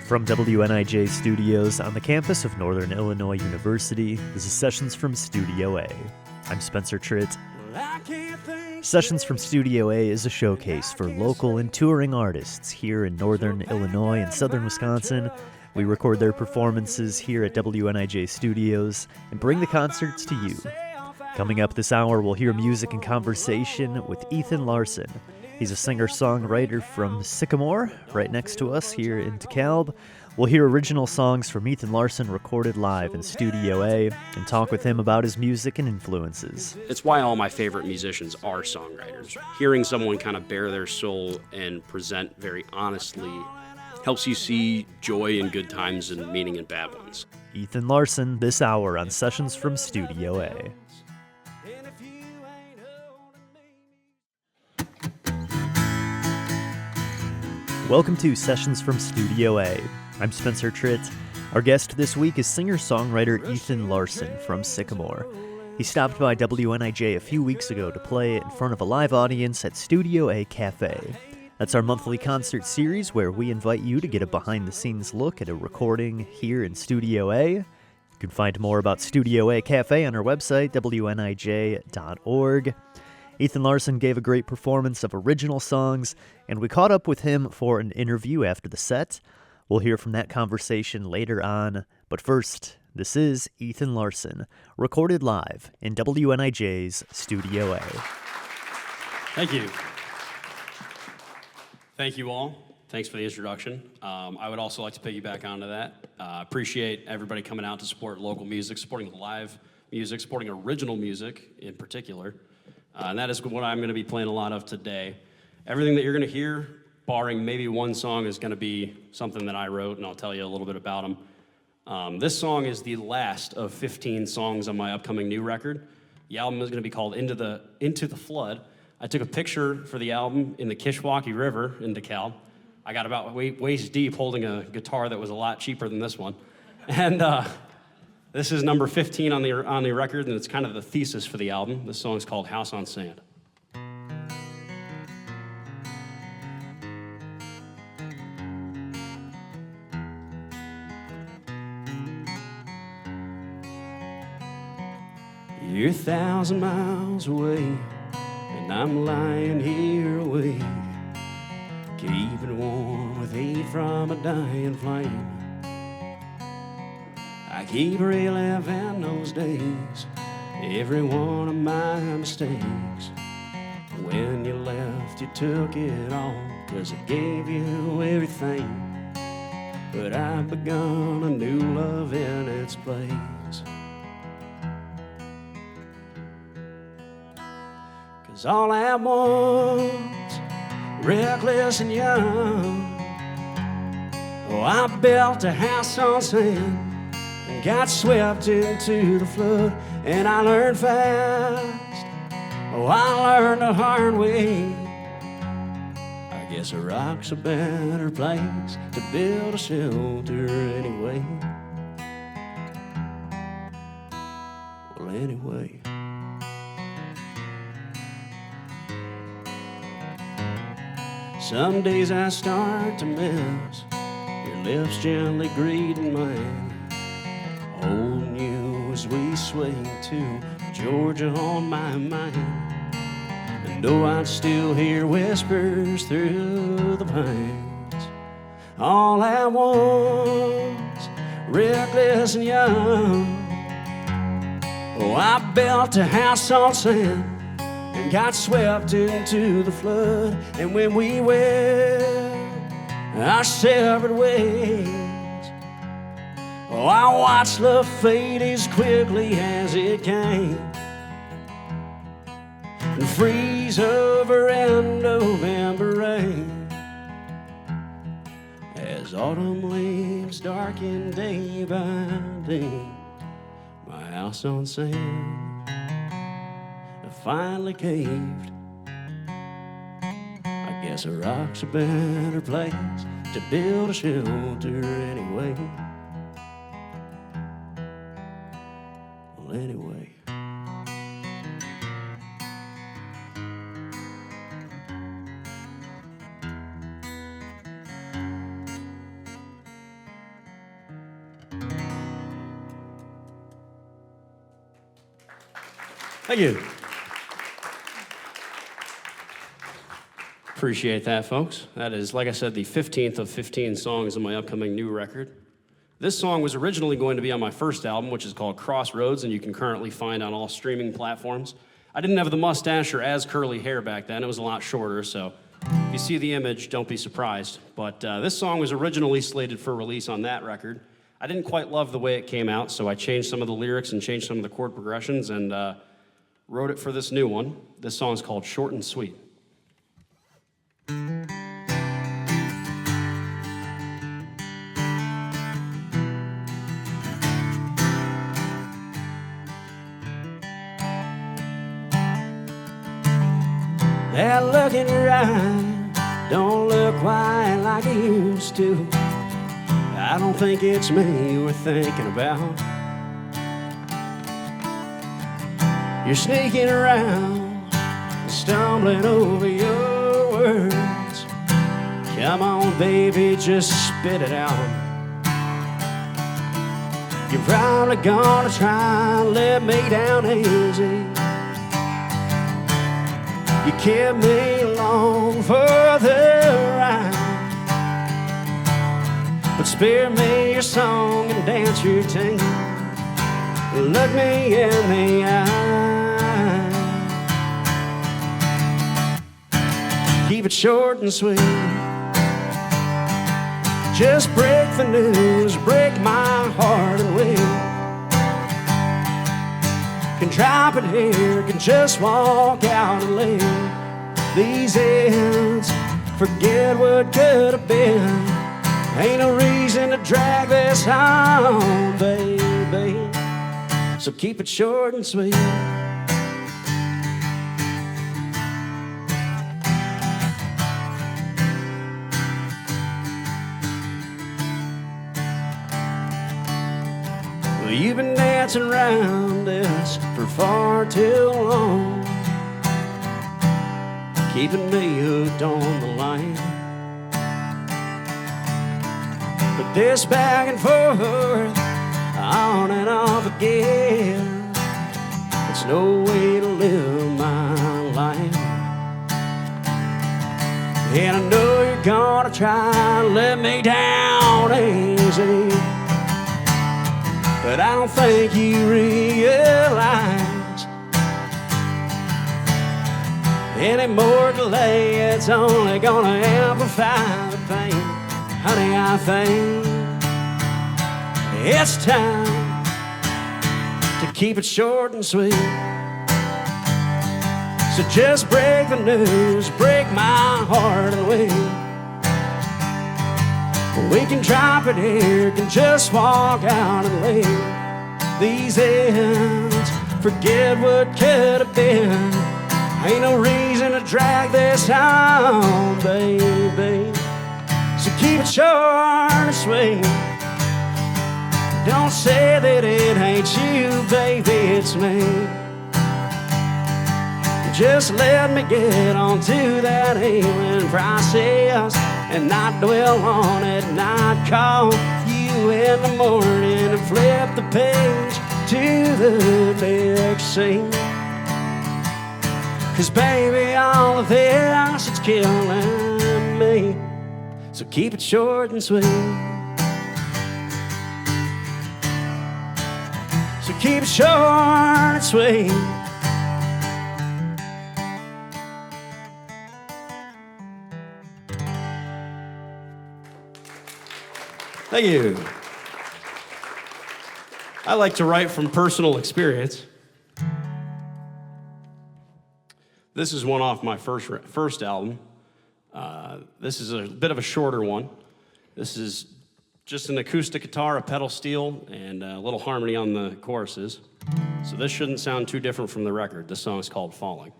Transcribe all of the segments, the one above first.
From WNIJ Studios on the campus of Northern Illinois University, this is Sessions from Studio A. I'm Spencer Tritt. Sessions from Studio A is a showcase for local and touring artists here in Northern Illinois and Southern Wisconsin. We record their performances here at WNIJ Studios and bring the concerts to you. Coming up this hour, we'll hear music and conversation with Ethan Larson. He's a singer-songwriter from Sycamore, right next to us here in DeKalb. We'll hear original songs from Ethan Larson recorded live in Studio A and talk with him about his music and influences. It's why all my favorite musicians are songwriters. Hearing someone kind of bare their soul and present very honestly helps you see joy in good times and meaning in bad ones. Ethan Larson this hour on Sessions from Studio A. Welcome to Sessions from Studio A. I'm Spencer Tritt. Our guest this week is singer-songwriter Ethan Larson from Sycamore. He stopped by WNIJ a few weeks ago to play in front of a live audience at Studio A Cafe. That's our monthly concert series where we invite you to get a behind-the-scenes look at a recording here in Studio A. You can find more about Studio A Cafe on our website, WNIJ.org. Ethan Larson gave a great performance of original songs, and we caught up with him for an interview after the set. We'll hear from that conversation later on, but first, this is Ethan Larson, recorded live in WNIJ's Studio A. Thank you. Thank you all. Thanks for the introduction. I would also like to piggyback onto that. Appreciate everybody coming out to support local music, supporting live music, supporting original music in particular. And that is what I'm going to be playing a lot of today. Everything that you're going to hear, barring maybe one song, is going to be something that I wrote, and I'll tell you a little bit about them. This song is the last of 15 songs on my upcoming new record. The album is going to be called Into the Flood. I took a picture for the album in the Kishwaukee River in DeKalb. I got about waist deep holding a guitar that was a lot cheaper than this one. And this is number 15 on the record, and it's kind of the thesis for the album. This song is called House on Sand. You're 1,000 miles away, and I'm lying here awake, keeping warm with heat from a dying flame. I keep reliving those days, every one of my mistakes. When you left, you took it all, 'cause I gave you everything. But I've begun a new love in its place. 'Cause all at once, reckless and young, oh, I built a house on sand and got swept into the flood, and I learned fast. Oh, I learned the hard way. I guess a rock's a better place to build a shelter anyway. Well, anyway. Some days I start to miss your lips gently greeting mine, holding you as we swing to Georgia on my mind. And though I still hear whispers through the pines, all at once, reckless and young, oh, I built a house on sand and got swept into the flood. And when we went our separate ways, oh, I watched love fade as quickly as it came, and freeze over in November rain, as autumn leaves darken day by day. My house on sand finally caved. I guess a rock's a better place to build a shelter anyway. Well, anyway. Thank you. Appreciate that, folks. That is, like I said, the 15th of 15 songs on my upcoming new record. This song was originally going to be on my first album, which is called Crossroads, and you can currently find on all streaming platforms. I didn't have the mustache or as curly hair back then. It was a lot shorter, so if you see the image, don't be surprised. But this song was originally slated for release on that record. I didn't quite love the way it came out, so I changed some of the lyrics and changed some of the chord progressions and wrote it for this new one. This song's called Short and Sweet. That look in your eye don't look quite like it used to. I don't think it's me you were thinking about. You're sneaking around, stumbling over your words. Come on, baby, just spit it out. You're probably gonna try and let me down easy. You kept me along for the ride, but spare me your song and dance routine. Look me in the eye. Keep it short and sweet. Just break the news, break my heart and we can drop it here, can just walk out and leave these ends. Forget what could have been. Ain't no reason to drag this on, baby. So keep it short and sweet. Well, you've been dancing around this for far too long, keeping me hooked on the line. But this back and forth, on and off again, it's no way to live my life. And I know you're gonna try and let me down easy, but I don't think you realize any more delay, it's only gonna amplify the pain. Honey, I think it's time to keep it short and sweet. So just break the news, break my heart and we can drop it here, can just walk out and leave these ends. Forget what could have been. Ain't no reason to drag this on, baby. So keep it short and sweet. Don't say that it ain't you, baby, it's me. Just let me get on to that healing process and not dwell on it, not call you in the morning and flip the page to the next scene. 'Cause baby, all of this, it's killing me. So keep it short and sweet. So keep it short and sweet. Thank you. I like to write from personal experience. This is one off my first album. This is a bit of a shorter one. This is just an acoustic guitar, a pedal steel, and a little harmony on the choruses. So this shouldn't sound too different from the record. This song is called Falling.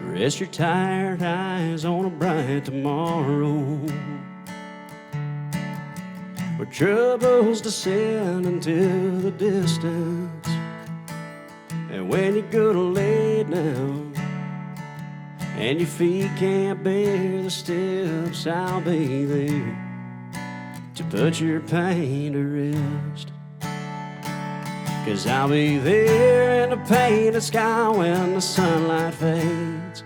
Rest your tired eyes on a bright tomorrow, where troubles descend into the distance. And when you go to lay down and your feet can't bear the steps, I'll be there put your pain to rest. 'Cause I'll be there in the painted sky when the sunlight fades.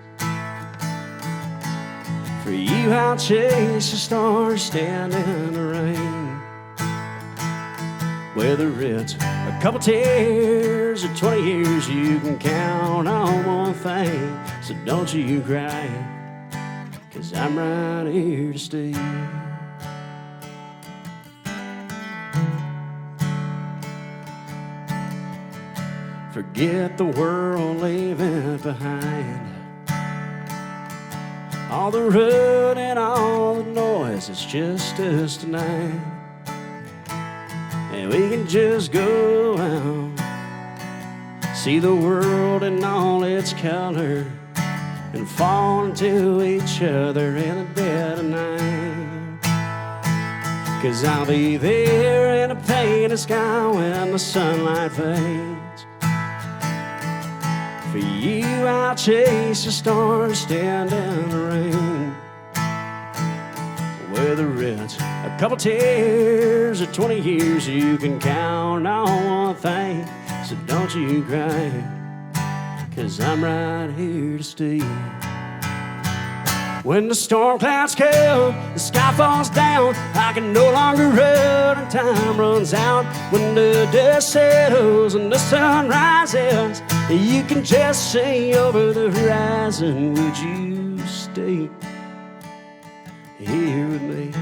For you I'll chase the stars, stand in the rain. Whether it's a couple tears or 20 years, you can count on one thing. So don't you cry, 'cause I'm right here to stay. Forget the world, leave it behind. All the road and all the noise, it's just us tonight. And we can just go out, see the world in all its color, and fall into each other in the dead of night. 'Cause I'll be there in a painted sky when the sunlight fades. For you I'll chase the stars, stand in the rain. Whether it's a couple tears or 20 years, you can count on one thing. So don't you cry, 'cause I'm right here to stay. When the storm clouds come, the sky falls down, I can no longer run and time runs out. When the dust settles and the sun rises, you can just see over the horizon. Would you stay here with me?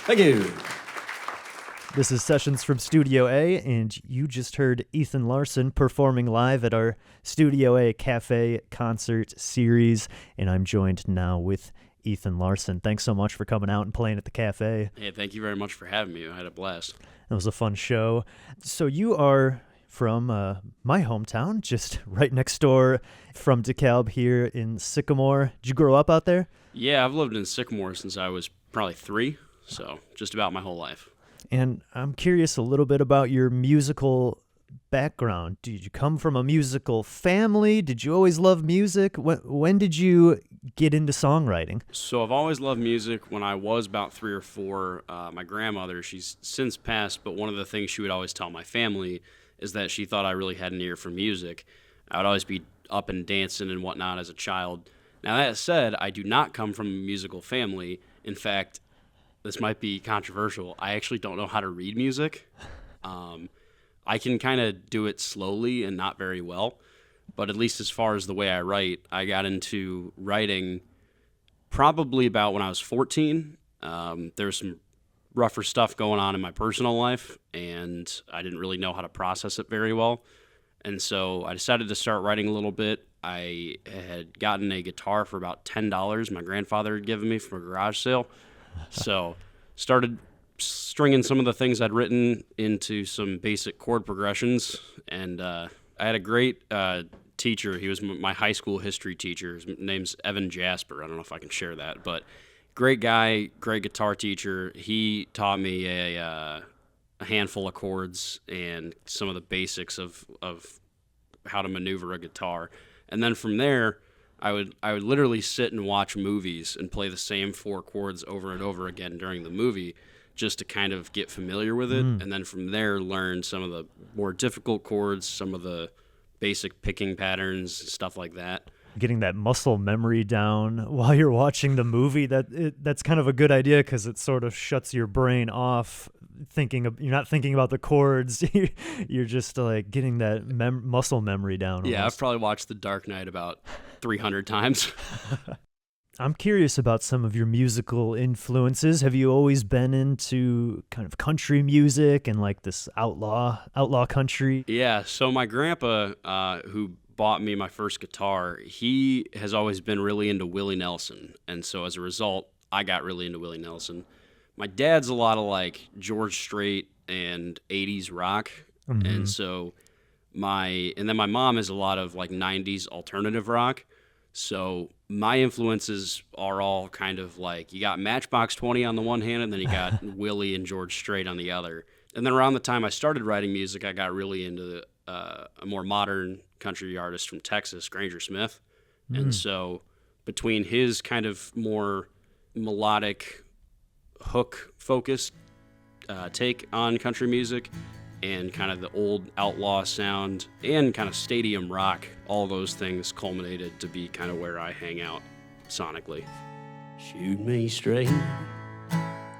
Thank you. This is Sessions from Studio A, and you just heard Ethan Larson performing live at our Studio A Cafe concert series, and I'm joined now with Ethan Larson. Thanks so much for coming out and playing at the cafe. Hey, thank you very much for having me. I had a blast. It was a fun show. So you are from my hometown, just right next door from DeKalb here in Sycamore. Did you grow up out there? Yeah, I've lived in Sycamore since I was probably 3, so just about my whole life. And I'm curious a little bit about your musical background. Did you come from a musical family? Did you always love music? When did you get into songwriting? So I've always loved music. When I was about 3 or 4, my grandmother, she's since passed, but one of the things she would always tell my family is that she thought I really had an ear for music. I would always be up and dancing and whatnot as a child. Now, that said, I do not come from a musical family. In fact, this might be controversial. I actually don't know how to read music. I can kind of do it slowly and not very well, but at least as far as the way I write, I got into writing probably about when I was 14. There was some rougher stuff going on in my personal life, and I didn't really know how to process it very well. And so I decided to start writing a little bit. I had gotten a guitar for about $10 my grandfather had given me from a garage sale. So started stringing some of the things I'd written into some basic chord progressions. And I had a great teacher. He was my high school history teacher. His name's Evan Jasper. I don't know if I can share that, but great guy, great guitar teacher. He taught me a handful of chords and some of the basics of how to maneuver a guitar. And then from there, I would literally sit and watch movies and play the same 4 chords over and over again during the movie just to kind of get familiar with it. And then from there, learn some of the more difficult chords, some of the basic picking patterns, stuff like that. Getting that muscle memory down while you're watching the movie, that's kind of a good idea because it sort of shuts your brain off. You're not thinking about the chords. You're just like getting that muscle memory down. Yeah, almost. I've probably watched The Dark Knight about 300 times. I'm curious about some of your musical influences. Have you always been into kind of country music and like this outlaw country? Yeah, so my grandpa, who bought me my first guitar, he has always been really into Willie Nelson. And so as a result, I got really into Willie Nelson. My dad's a lot of like George Strait and 80s rock. Mm-hmm. And so then my mom is a lot of like 90s alternative rock. So my influences are all kind of like, you got Matchbox 20 on the one hand, and then you got Willie and George Strait on the other. And then around the time I started writing music, I got really into a more modern country artist from Texas, Granger Smith. And so between his kind of more melodic, hook-focused take on country music and kind of the old outlaw sound and kind of stadium rock, all those things culminated to be kind of where I hang out sonically. Shoot me straight.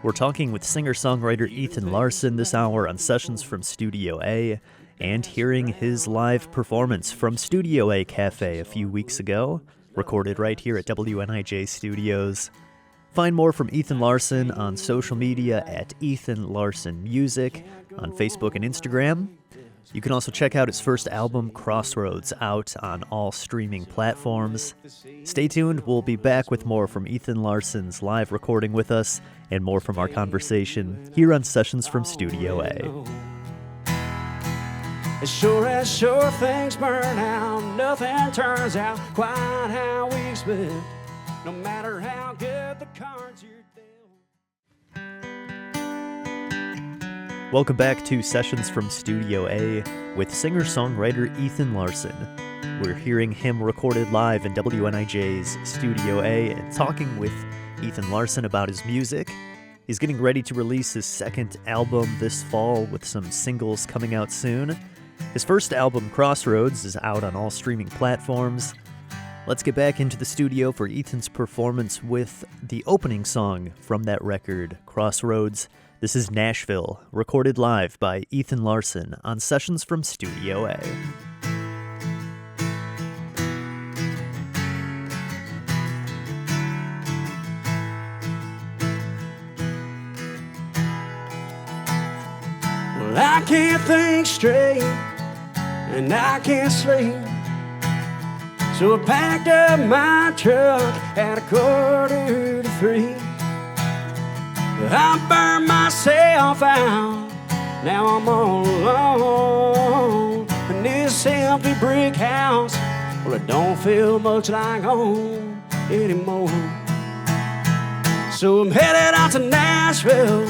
We're talking with singer-songwriter Ethan Larson this hour on Sessions from Studio A, and hearing his live performance from Studio A Cafe a few weeks ago, recorded right here at WNIJ Studios. Find more from Ethan Larson on social media at Ethan Larson Music on Facebook and Instagram. You can also check out his first album, Crossroads, out on all streaming platforms. Stay tuned, we'll be back with more from Ethan Larson's live recording with us and more from our conversation here on Sessions from Studio A. As sure things burn out, nothing turns out quite how we expect, no matter how good the cards you're dealt. Welcome back to Sessions from Studio A with singer-songwriter Ethan Larson. We're hearing him recorded live in WNIJ's Studio A and talking with Ethan Larson about his music. He's getting ready to release his second album this fall with some singles coming out soon. His first album, Crossroads, is out on all streaming platforms. Let's get back into the studio for Ethan's performance with the opening song from that record, Crossroads. This is Nashville, recorded live by Ethan Larson on Sessions from Studio A. Well, I can't think straight, and I can't sleep. So I packed up my truck at 2:45. I burned myself out, now I'm all alone. In this empty brick house, well, it don't feel much like home anymore. So I'm headed out to Nashville,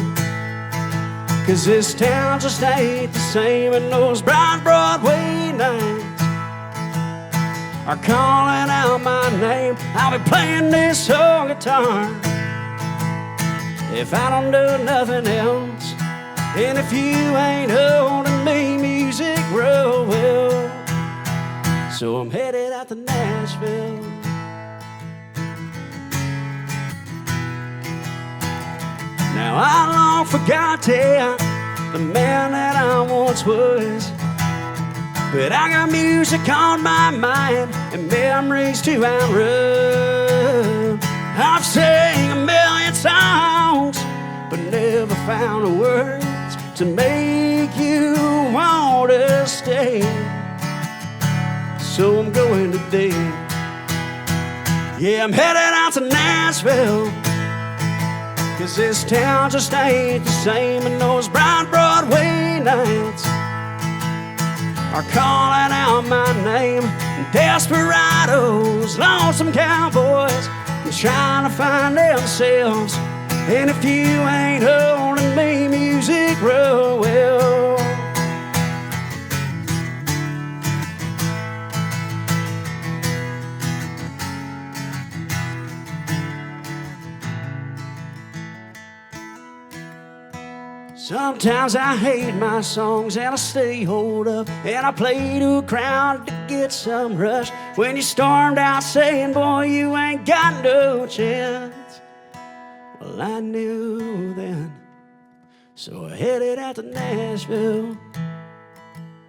'cause this town just ain't the same, and those bright Broadway nights are calling out my name. I'll be playing this old guitar if I don't do nothing else. And if you ain't holding me music real well, so I'm headed out to Nashville. Now I long forgot the man that I once was, but I got music on my mind and memories to outrun. I've sang a million songs, but never found the words to make you want to stay. So I'm going today. Yeah, I'm headed out to Nashville, 'cause this town just ain't the same, and those bright Broadway nights are calling out my name. Desperados, lonesome cowboys, trying to find themselves. And if you ain't holding me music real well, sometimes I hate my songs and I stay holed up, and I play to a crowd to get some rush. When you stormed out saying, boy, you ain't got no chance, well, I knew then. So I headed out to Nashville,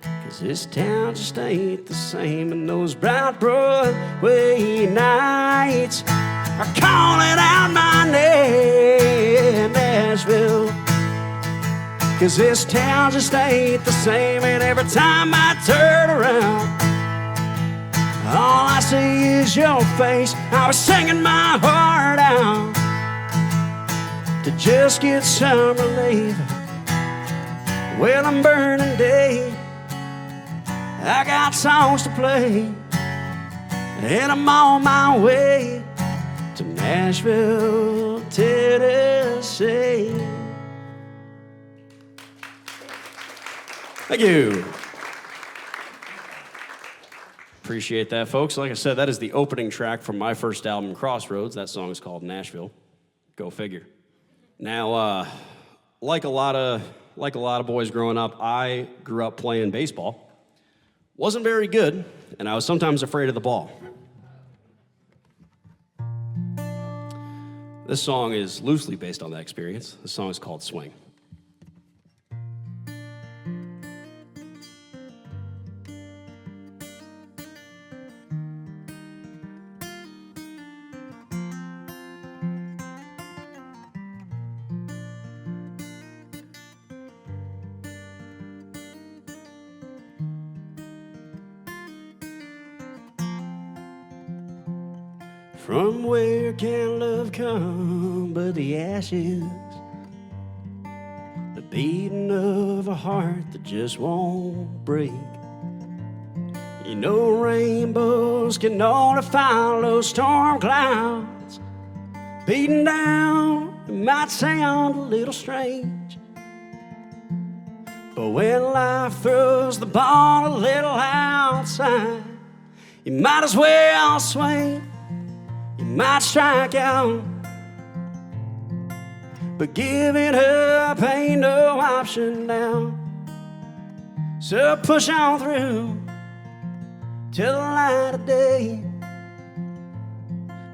'cause this town just ain't the same, and those bright Broadway nights are calling out my name. Nashville, 'cause this town just ain't the same, and every time I turn around, all I see is your face. I was singing my heart out to just get some relief. Well, I'm burning day, I got songs to play, and I'm on my way to Nashville, Tennessee. Thank you. Appreciate that, folks. Like I said, that is the opening track from my first album, Crossroads. That song is called Nashville. Go figure. Now, like a lot of boys growing up, I grew up playing baseball. Wasn't very good, and I was sometimes afraid of the ball. This song is loosely based on that experience. This song is called Swing. From where can love come but the ashes? The beating of a heart that just won't break. You know rainbows can only follow storm clouds. Beating down, it might sound a little strange, but when life throws the ball a little outside, you might as well swing. You might strike out, but giving up ain't no option now. So push on through till the light of day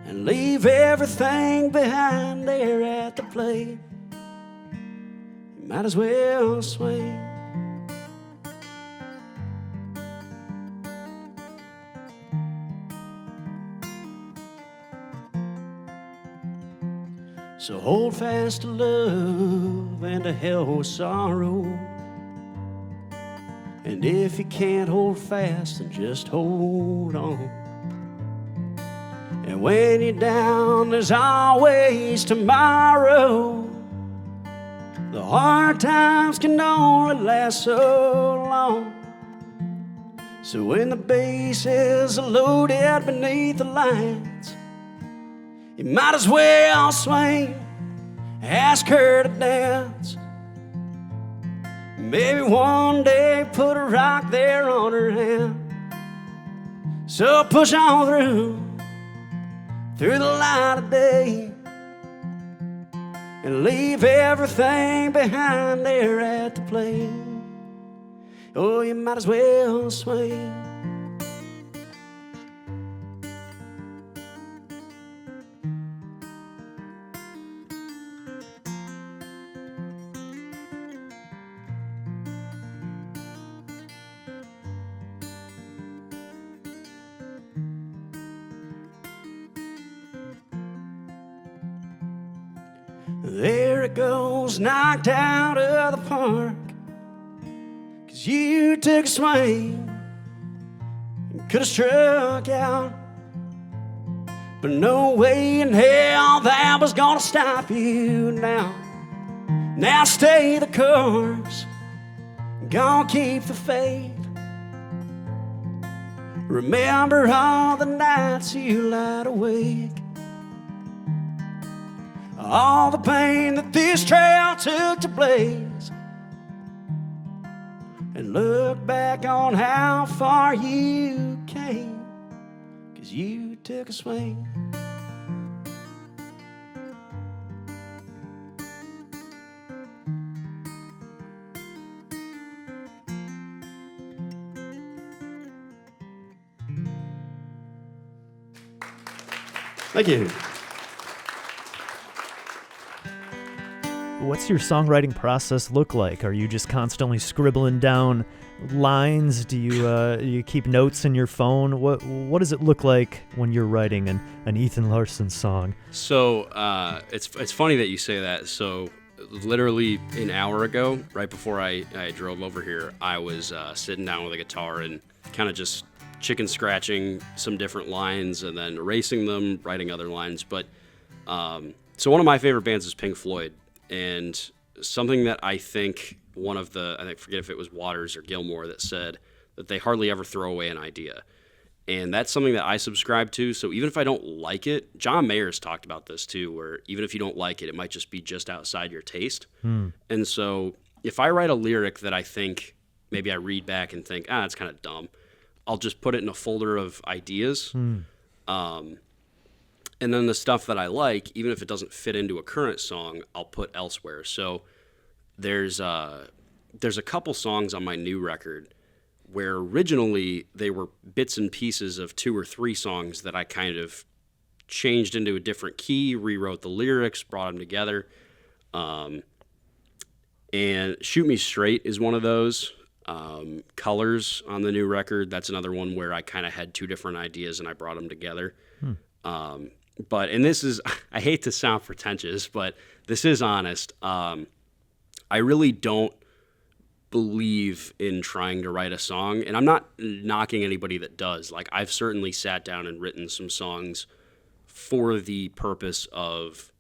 and leave everything behind there at the plate. You might as well swing. So hold fast to love and to hell with sorrow. And if you can't hold fast, then just hold on. And when you're down, there's always tomorrow. The hard times can only last so long. So when the bases are loaded beneath the lights, you might as well swing, ask her to dance. Maybe one day put a rock there on her hand. So push on through the light of day, and leave everything behind there at the plate. Oh, you might as well swing. There it goes, knocked out of the park, 'cause you took a swing and could have struck out. But no way in hell that was gonna stop you now. Now stay the course, gonna keep the faith. Remember all the nights you lied awake, all the pain that this trail took to blaze, and look back on how far you came, 'cause you took a swing. Thank you. What's your songwriting process look like? Are you just constantly scribbling down lines? Do you keep notes in your phone? What does it look like when you're writing an Ethan Larson song? So it's funny that you say that. So literally an hour ago, right before I drove over here, I was sitting down with a guitar and kind of just chicken scratching some different lines and then erasing them, writing other lines. But so one of my favorite bands is Pink Floyd. And something that I think I forget if it was Waters or Gilmore that said that they hardly ever throw away an idea. And that's something that I subscribe to. So even if I don't like it, John Mayer's talked about this too, where even if you don't like it, it might just be just outside your taste. And so if I write a lyric that I think maybe I read back and think, that's kind of dumb, I'll just put it in a folder of ideas. And then the stuff that I like, even if it doesn't fit into a current song, I'll put elsewhere. So there's a couple songs on my new record where originally they were bits and pieces of 2 or 3 songs that I kind of changed into a different key, rewrote the lyrics, brought them together. And Shoot Me Straight is one of those. Colors on the new record, that's another one where I kind of had 2 different ideas and I brought them together. And this is, I hate to sound pretentious, but this is honest. I really don't believe in trying to write a song, and I'm not knocking anybody that does. Like, I've certainly sat down and written some songs for the purpose of,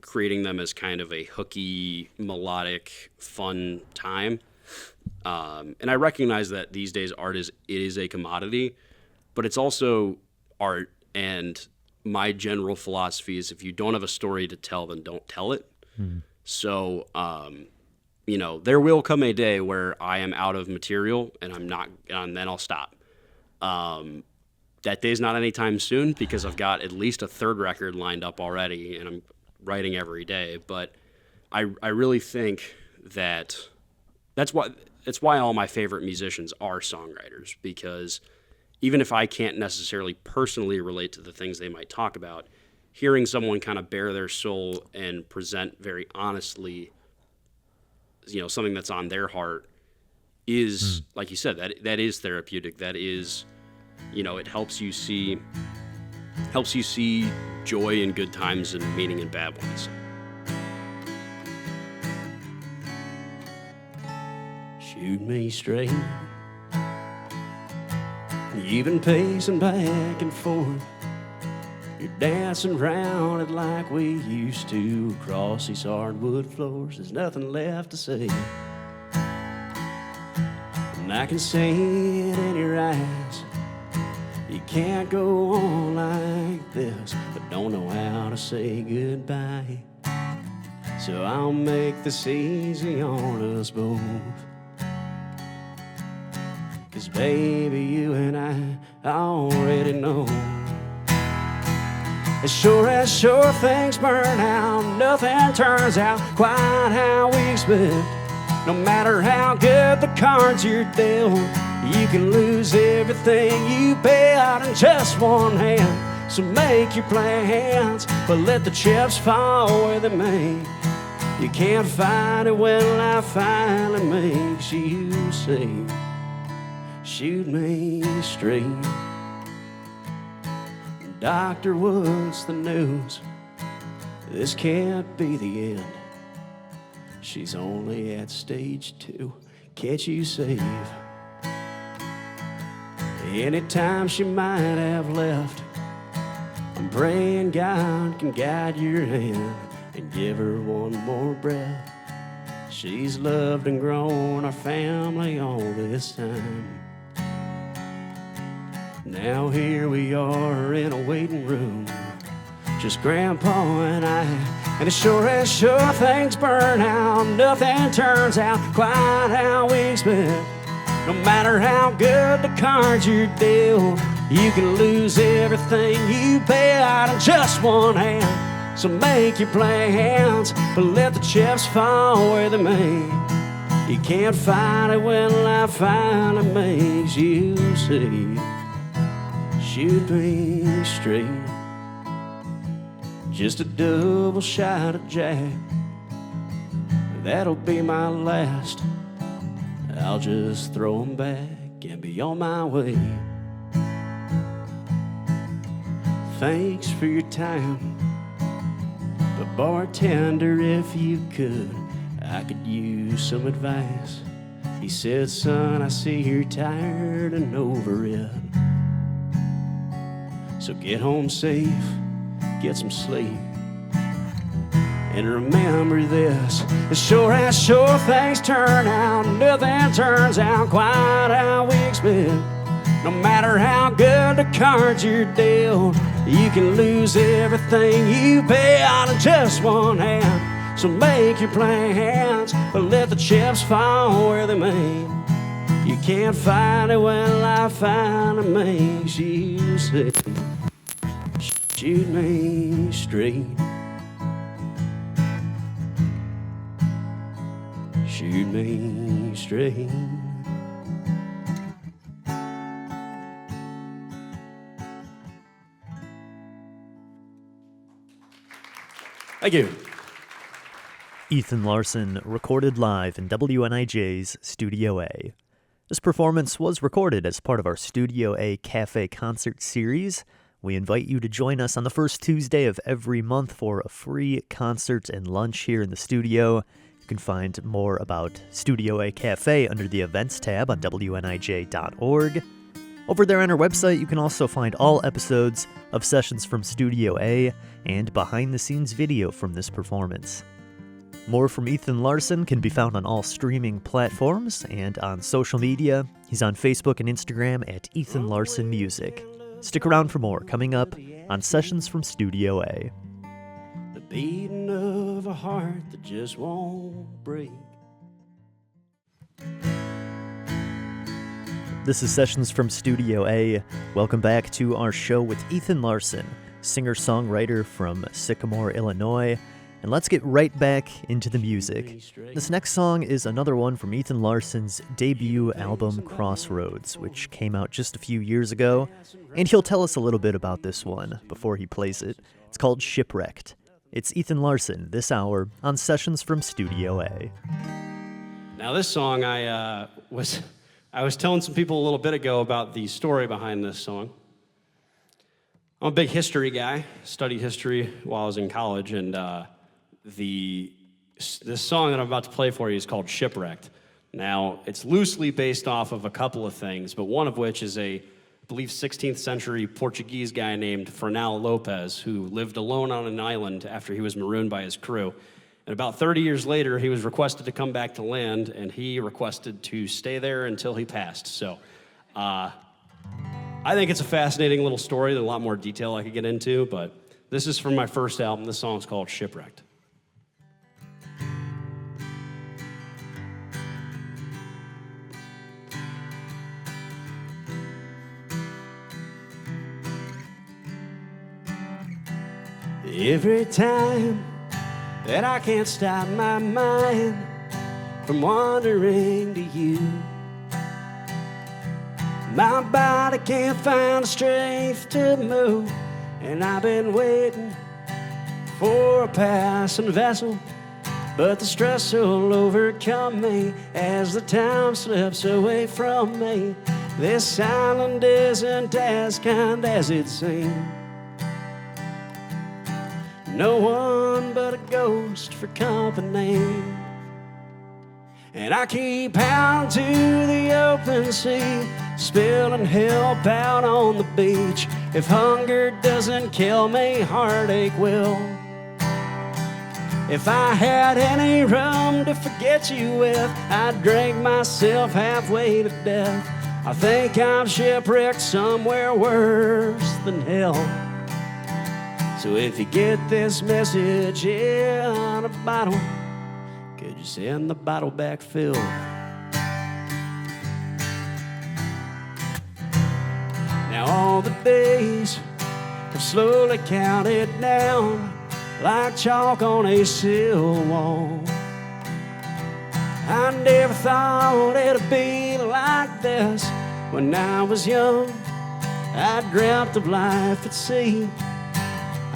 creating them as kind of a hooky, melodic, fun time. And I recognize that these days it is a commodity, but it's also art. And my general philosophy is if you don't have a story to tell, then don't tell it. So, there will come a day where I am out of material and and then I'll stop. That day's not anytime soon because I've got at least a 3rd record lined up already and I'm writing every day. But I really think that's why all my favorite musicians are songwriters, because even if I can't necessarily personally relate to the things they might talk about, hearing someone kind of bare their soul and present very honestly something that's on their heart is, like you said, that is therapeutic. That is, it helps you see joy in good times and meaning in bad ones. Shoot me straight. You've been pacing back and forth. You're dancing round it like we used to. Across these hardwood floors, there's nothing left to say. And I can see it in your eyes. You can't go on like this, but don't know how to say goodbye. So I'll make this easy on us both. 'Cause baby, you and I already know. As sure things burn out, nothing turns out quite how we expect. No matter how good the cards you're dealt, you can lose everything you bet in just one hand. So make your plans, but let the chips fall where they may. You can't fight it when life finally makes you say, shoot me straight. Doctor, what's the news? This can't be the end. She's only at stage 2. Can't you save? Anytime she might have left, I'm praying God can guide your hand and give her one more breath. She's loved and grown our family all this time. Now here we are in a waiting room, just Grandpa and I. And as sure things burn out, nothing turns out quite how we expect. No matter how good the cards you're dealt, you can lose everything you bet in just one hand. So make your plans, but let the chips fall where they may. You can't fight it when life finally makes you see. Shoot me straight. Just a double shot of Jack, that'll be my last. I'll just throw 'em back and be on my way. Thanks for your time, but bartender, if you could, I could use some advice. He said, son, I see you're tired and over it. So get home safe, get some sleep, and remember this. As sure things turn out, nothing turns out quite how we expect. No matter how good the cards you're dealt, you can lose everything you pay out of just one hand. So make your plans, but let the chips fall where they may. You can't fight it when life finally makes you say, shoot me straight. Shoot me straight. Thank you. Ethan Larson, recorded live in WNIJ's Studio A. This performance was recorded as part of our Studio A Cafe concert series. We invite you to join us on the first Tuesday of every month for a free concert and lunch here in the studio. You can find more about Studio A Cafe under the Events tab on WNIJ.org. Over there on our website, you can also find all episodes of Sessions from Studio A and behind-the-scenes video from this performance. More from Ethan Larson can be found on all streaming platforms and on social media. He's on Facebook and Instagram at Ethan Larson Music. Stick around for more coming up on Sessions from Studio A. The beating of a heart that just won't break. This is Sessions from Studio A. Welcome back to our show with Ethan Larson, singer-songwriter from Sycamore, Illinois. And let's get right back into the music. This next song is another one from Ethan Larson's debut album, Crossroads, which came out just a few years ago. And he'll tell us a little bit about this one before he plays it. It's called Shipwrecked. It's Ethan Larson this hour on Sessions from Studio A. Now this song, I was telling some people a little bit ago about the story behind this song. I'm a big history guy, studied history while I was in college, and this song that I'm about to play for you is called Shipwrecked. Now, it's loosely based off of a couple of things, but one of which is I believe 16th century Portuguese guy named Fernão Lopes, who lived alone on an island after he was marooned by his crew. And about 30 years later, he was requested to come back to land, and he requested to stay there until he passed. So I think it's a fascinating little story. There's a lot more detail I could get into, but this is from my first album. This song's called Shipwrecked. Every time that I can't stop my mind from wandering to you, my body can't find the strength to move, and I've been waiting for a passing vessel, but the stress will overcome me as the time slips away from me. This island isn't as kind as it seems. No one but a ghost for company. And I keep out to the open sea, spilling help out on the beach. If hunger doesn't kill me, heartache will. If I had any rum to forget you with, I'd drink myself halfway to death. I think I'm shipwrecked somewhere worse than hell. So if you get this message in a bottle, could you send the bottle back filled? Now all the days have slowly counted down like chalk on a sill wall. I never thought it'd be like this. When I was young, I dreamt of life at sea.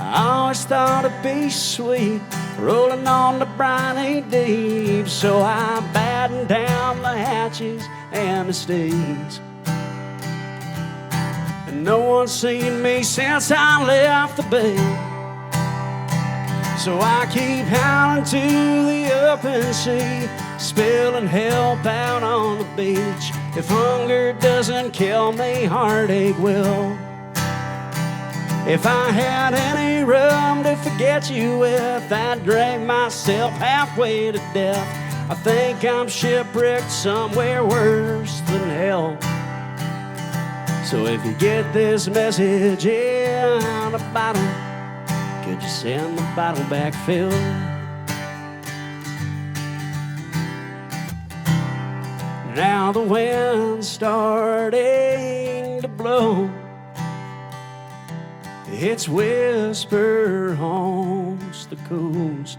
I always thought it'd be sweet, rolling on the briny deep. So I battened down the hatches and the stays. And no one's seen me since I left the bay. So I keep howling to the open sea, spilling help out on the beach. If hunger doesn't kill me, heartache will. If I had any rum to forget you with, I'd drink myself halfway to death. I think I'm shipwrecked somewhere worse than hell. So if you get this message in a bottle, could you send the bottle back filled? Now the wind's starting to blow. Its whisper haunts the coast,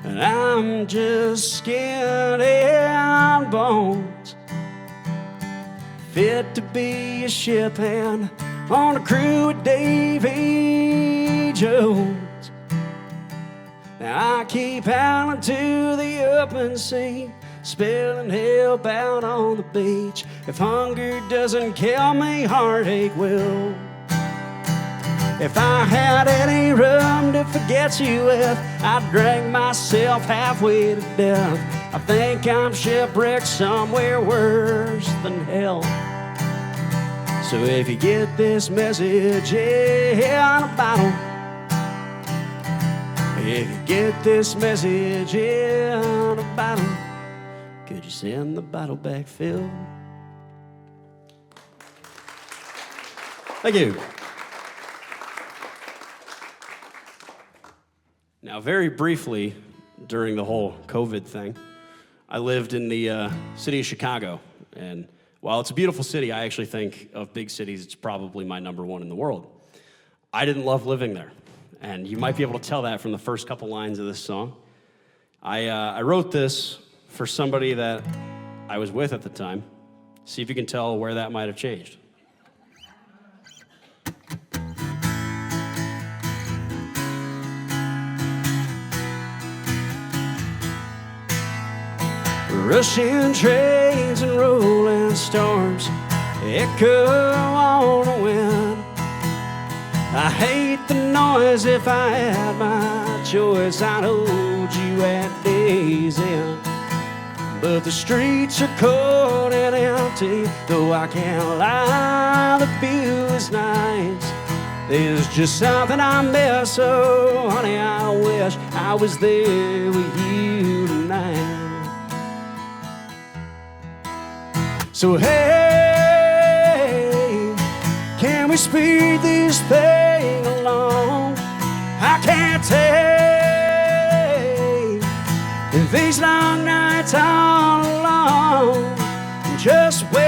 and I'm just skin and bones, fit to be a ship hand on a crew with Davy Jones. Now I keep howling to the open sea, spilling help out on the beach. If hunger doesn't kill me, heartache will. If I had any room to forget you with, I'd drag myself halfway to death. I think I'm shipwrecked somewhere worse than hell. So if you get this message in a bottle, if you get this message in a bottle, could you send the bottle back filled? Thank you. Now, very briefly, during the whole COVID thing, I lived in the city of Chicago. And while it's a beautiful city, I actually think of big cities, it's probably my number one in the world. I didn't love living there. And you might be able to tell that from the first couple lines of this song. I wrote this for somebody that I was with at the time. See if you can tell where that might have changed. Rushing trains and rolling storms echo on the wind. I hate the noise. If I had my choice, I'd hold you at day's end. But the streets are cold and empty, though I can't lie, the view is nice. There's just something I miss, so honey, I wish I was there with you tonight. So hey, can we speed this thing along? I can't take these long nights all alone. Just wait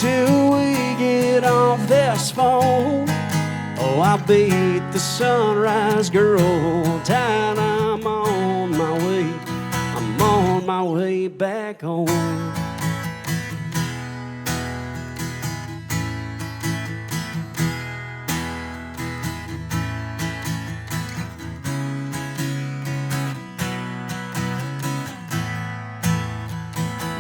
till we get off this phone. Oh, I'll beat the sunrise, girl. Tonight I'm on my way. I'm on my way back home.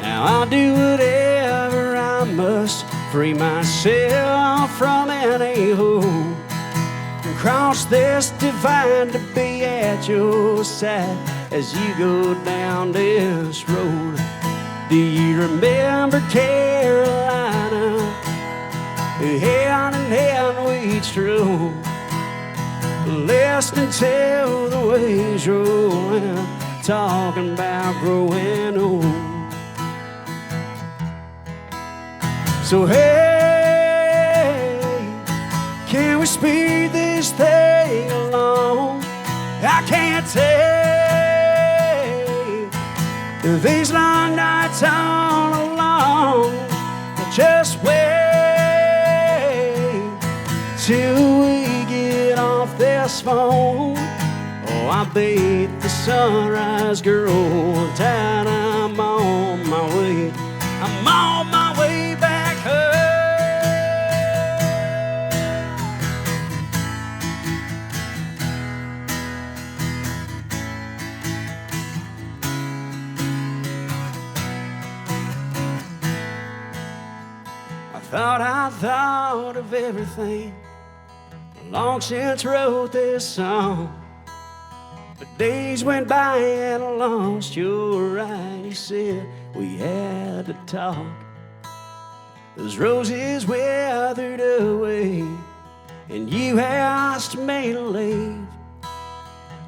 Now I'll do whatever I must, free myself from any hole. Cross this divide to be at your side as you go down this road. Do you remember Carolina? Hand in hand we strode, listening to the waves rolling, talking about growing old. So hey, can we speed this thing along? I can't take these long nights all alone. Just wait till we get off this phone. Oh, I beat the sunrise, girl. Tonight I'm on my way. I'm on my way back home. I thought of everything, long since wrote this song. But days went by and I lost your eye. You said we had to talk. Those roses withered away and you asked me to leave.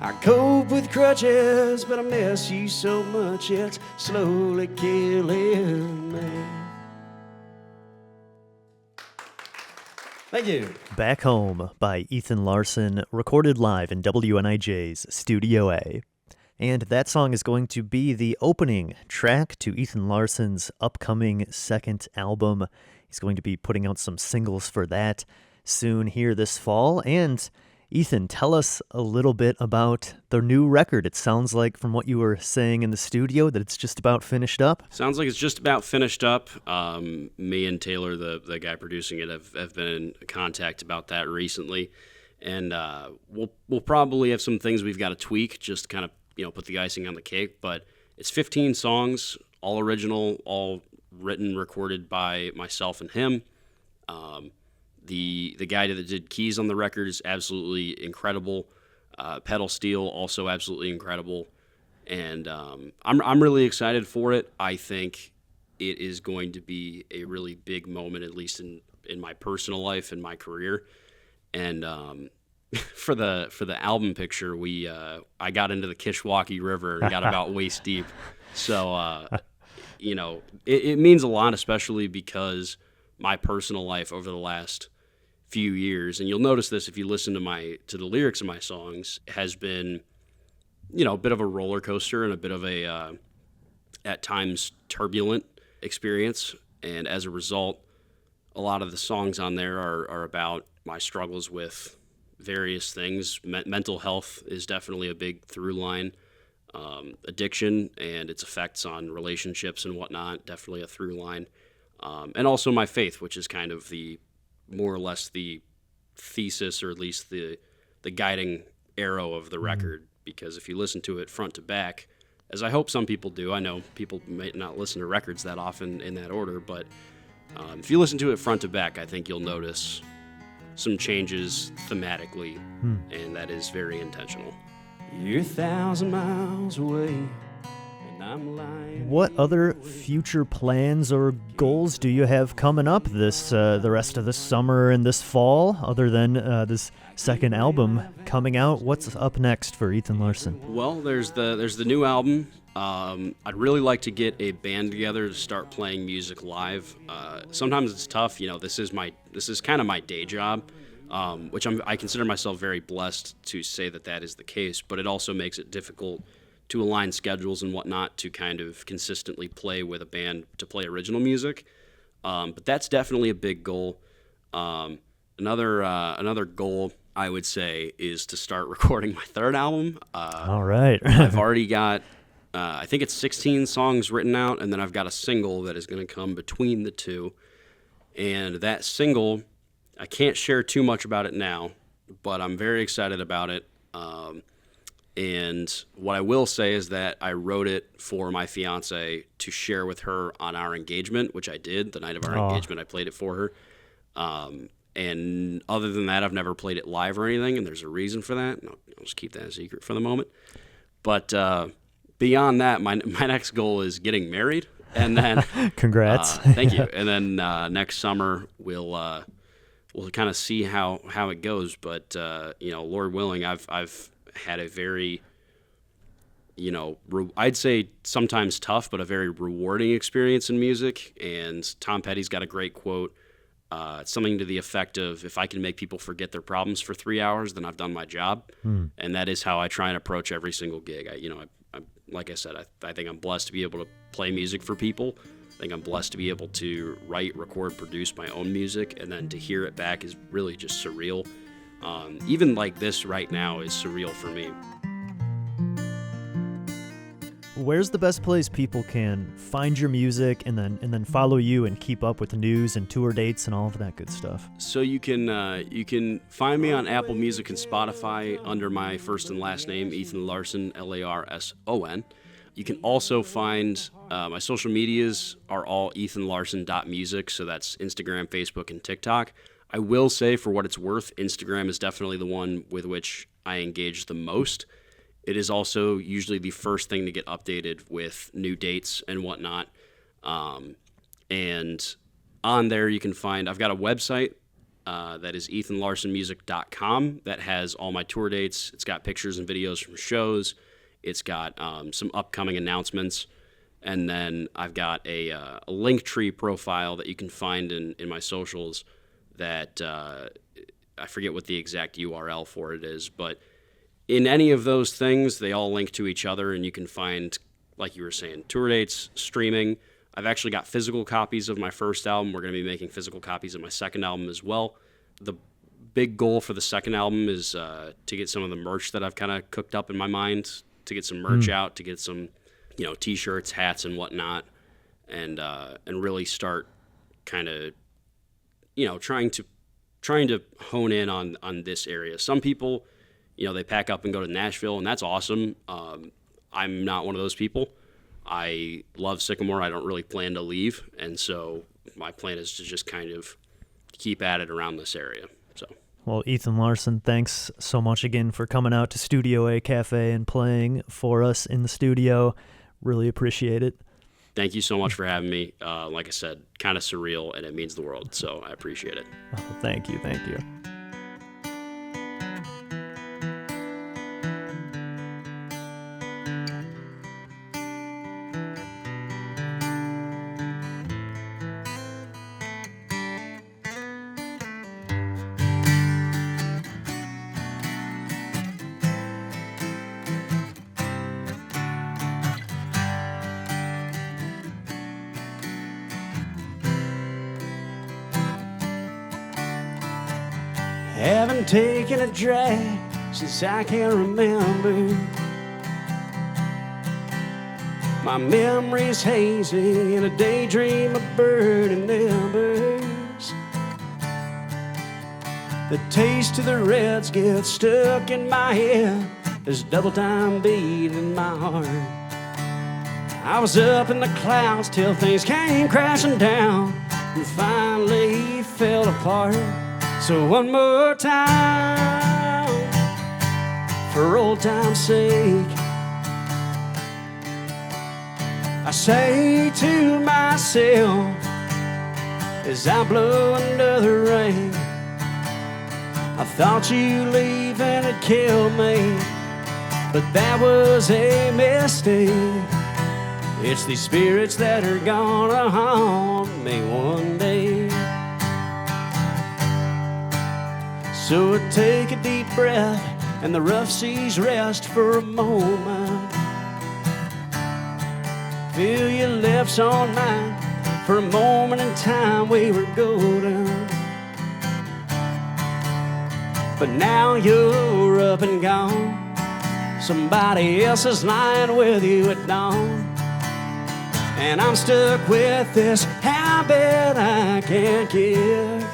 I cope with crutches, but I miss you so much, it's slowly killing me. Thank you. Back Home by Ethan Larson, recorded live in WNIJ's Studio A. And that song is going to be the opening track to Ethan Larson's upcoming second album. He's going to be putting out some singles for that soon here this fall. And Ethan, tell us a little bit about the new record. It sounds like from what you were saying in the studio that it's just about finished up. Sounds like it's just about finished up. Me and Taylor, the guy producing it, have been in contact about that recently. And we'll probably have some things we've got to tweak, just to kind of put the icing on the cake. But it's 15 songs, all original, all written, recorded by myself and him. The guy that did keys on the record is absolutely incredible. Pedal steel also absolutely incredible, and I'm really excited for it. I think it is going to be a really big moment, at least in my personal life and my career. And for the album picture, I got into the Kishwaukee River and got about waist deep. So it means a lot, especially because my personal life over the last few years, and you'll notice this if you listen to the lyrics of my songs, has been a bit of a roller coaster and a bit of a at times turbulent experience. And as a result, a lot of the songs on there are about my struggles with various things. Mental health is definitely a big through line. Addiction and its effects on relationships and whatnot, definitely a through line. And also my faith, which is kind of more or less the thesis, or at least the guiding arrow of the record. Because if you listen to it front to back, as I hope some people do, I know people might not listen to records that often in that order, but if you listen to it front to back, I think you'll notice some changes thematically, and that is very intentional. You're 1,000 miles away, and I'm lying. What other future plans or goals do you have coming up the rest of this summer and this fall, other than this second album coming out? What's up next for Ethan Larson? Well, there's the new album. I'd really like to get a band together to start playing music live. Sometimes it's tough. This is kind of my day job, which I consider myself very blessed to say that is the case. But it also makes it difficult to align schedules and whatnot to kind of consistently play with a band to play original music. But that's definitely a big goal. Another goal, I would say, is to start recording my third album. All right. I've already got, I think it's 16 songs written out, and then I've got a single that is going to come between the two. And that single, I can't share too much about it now, but I'm very excited about it. And what I will say is that I wrote it for my fiance to share with her on our engagement, which I did. The night of our engagement, I played it for her. And other than that, I've never played it live or anything, and there's a reason for that. I'll just keep that a secret for the moment. But beyond that, my next goal is getting married, and then Congrats. Thank you. And then next summer we'll kind of see how it goes. But Lord willing, I've had a very I'd say sometimes tough, but a very rewarding experience in music. And Tom Petty's got a great quote. It's something to the effect of, if I can make people forget their problems for 3 hours, then I've done my job. And that is how I try and approach every single gig. I like I said, I think I'm blessed to be able to play music for people. I think I'm blessed to be able to write, record, produce my own music, and then to hear it back is really just surreal. Even like this right now is surreal for me. Where's the best place people can find your music and then follow you and keep up with the news and tour dates and all of that good stuff? So you can find me on Apple Music and Spotify under my first and last name, Ethan Larson, Larson. You can also find my social medias are all ethanlarson.music, so that's Instagram, Facebook, and TikTok. I will say, for what it's worth, Instagram is definitely the one with which I engage the most. It is also usually the first thing to get updated with new dates and whatnot. And on there you can find, I've got a website, That is ethanlarsonmusic.com. That has all my tour dates. It's got pictures and videos from shows. It's got some upcoming announcements. And then I've got a Linktree profile that you can find in my socials that I forget what the exact URL for it is. But in any of those things, they all link to each other, and you can find, like you were saying, tour dates, streaming. I've actually got physical copies of my first album. We're going to be making physical copies of my second album as well. The big goal for the second album is to get some of the merch that I've kind of cooked up in my mind, to get some merch out, to get some, T-shirts, hats, and whatnot, and really start kind of, trying to hone in on this area. Some people, they pack up and go to Nashville, and that's awesome. I'm not one of those people. I love Sycamore. I don't really plan to leave, and so my plan is to just kind of keep at it around this area. So, well, Ethan Larson, thanks so much again for coming out to Studio A Cafe and playing for us in the studio. Really appreciate it. Thank you so much for having me. Like I said, kind of surreal, and it means the world, so I appreciate it. Oh, thank you. Haven't taken a drag since I can remember. My memory's hazy in a daydream of burning embers. The taste of the reds gets stuck in my head. There's double time beat in my heart. I was up in the clouds till things came crashing down and finally fell apart. So one more time, for old time's sake, I say to myself as I blow under the rain, I thought you leaving would kill me, but that was a mistake. It's these spirits that are gonna haunt me one day. So take a deep breath and the rough seas rest for a moment. Feel your lips on mine. For a moment in time we were golden, but now you're up and gone. Somebody else is lying with you at dawn, and I'm stuck with this habit I can't kick.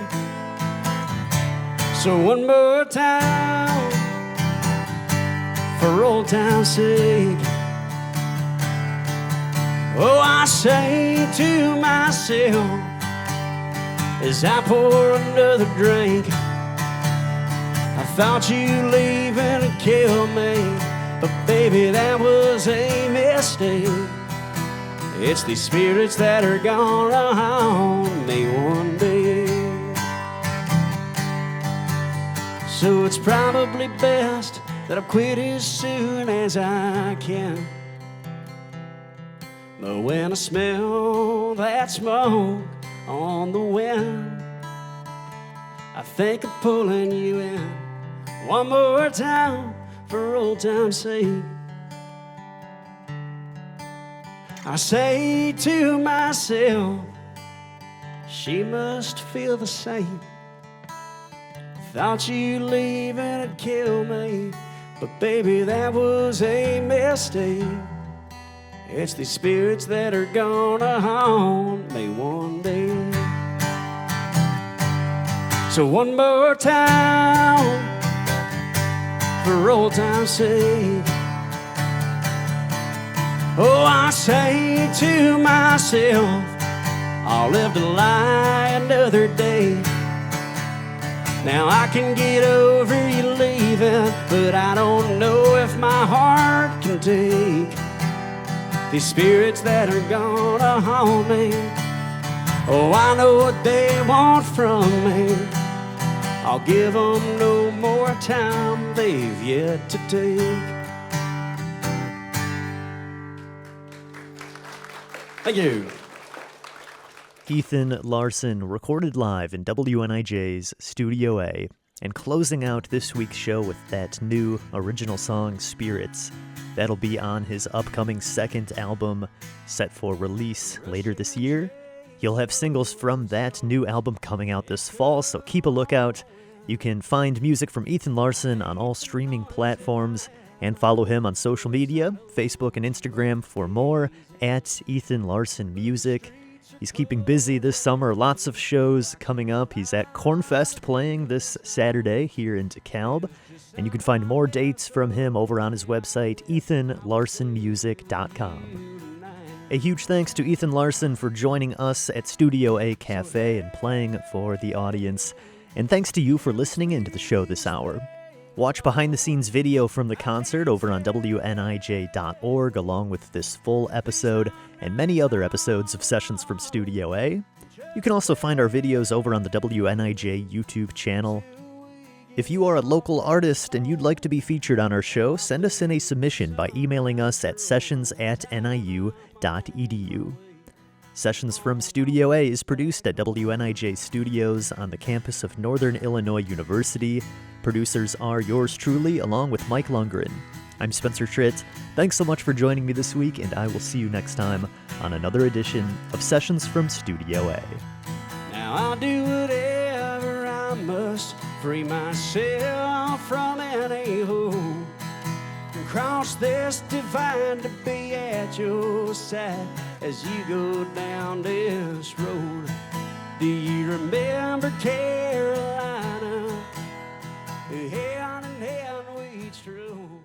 So one more time, for old time's sake, oh, I say to myself as I pour another drink, I thought you leaving would kill me, but baby, that was a mistake. It's these spirits that are gonna haunt me one day. So it's probably best that I quit as soon as I can. But when I smell that smoke on the wind, I think of pulling you in one more time for old time's sake. I say to myself, she must feel the same. Thought you leaving would kill me, but baby, that was a mistake. It's these spirits that are gonna haunt me one day. So one more time, for old time's sake, oh, I say to myself, I'll live to lie another day. Now I can get over you leaving, but I don't know if my heart can take these spirits that are gonna haunt me. Oh, I know what they want from me. I'll give them no more time they've yet to take. Thank you. Ethan Larson, recorded live in WNIJ's Studio A, and closing out this week's show with that new original song, Spirits. That'll be on his upcoming second album, set for release later this year. He'll have singles from that new album coming out this fall, so keep a lookout. You can find music from Ethan Larson on all streaming platforms, and follow him on social media, Facebook and Instagram for more, at Ethan Larson Music. He's keeping busy this summer, lots of shows coming up. He's at Cornfest playing this Saturday here in DeKalb, and you can find more dates from him over on his website, ethanlarsonmusic.com. A huge thanks to Ethan Larson for joining us at Studio A Cafe and playing for the audience, and thanks to you for listening into the show this hour. Watch behind-the-scenes video from the concert over on WNIJ.org, along with this full episode and many other episodes of Sessions from Studio A. You can also find our videos over on the WNIJ YouTube channel. If you are a local artist and you'd like to be featured on our show, send us in a submission by emailing us at sessions@niu.edu. Sessions from Studio A is produced at WNIJ Studios on the campus of Northern Illinois University. Producers are yours truly, along with Mike Lundgren. I'm Spencer Tritt. Thanks so much for joining me this week, and I will see you next time on another edition of Sessions from Studio A. Now I'll do whatever I must, free myself from any hold, and cross this divide to be at your side as you go down this road. Do you remember Carolina? Hand in hand we strode.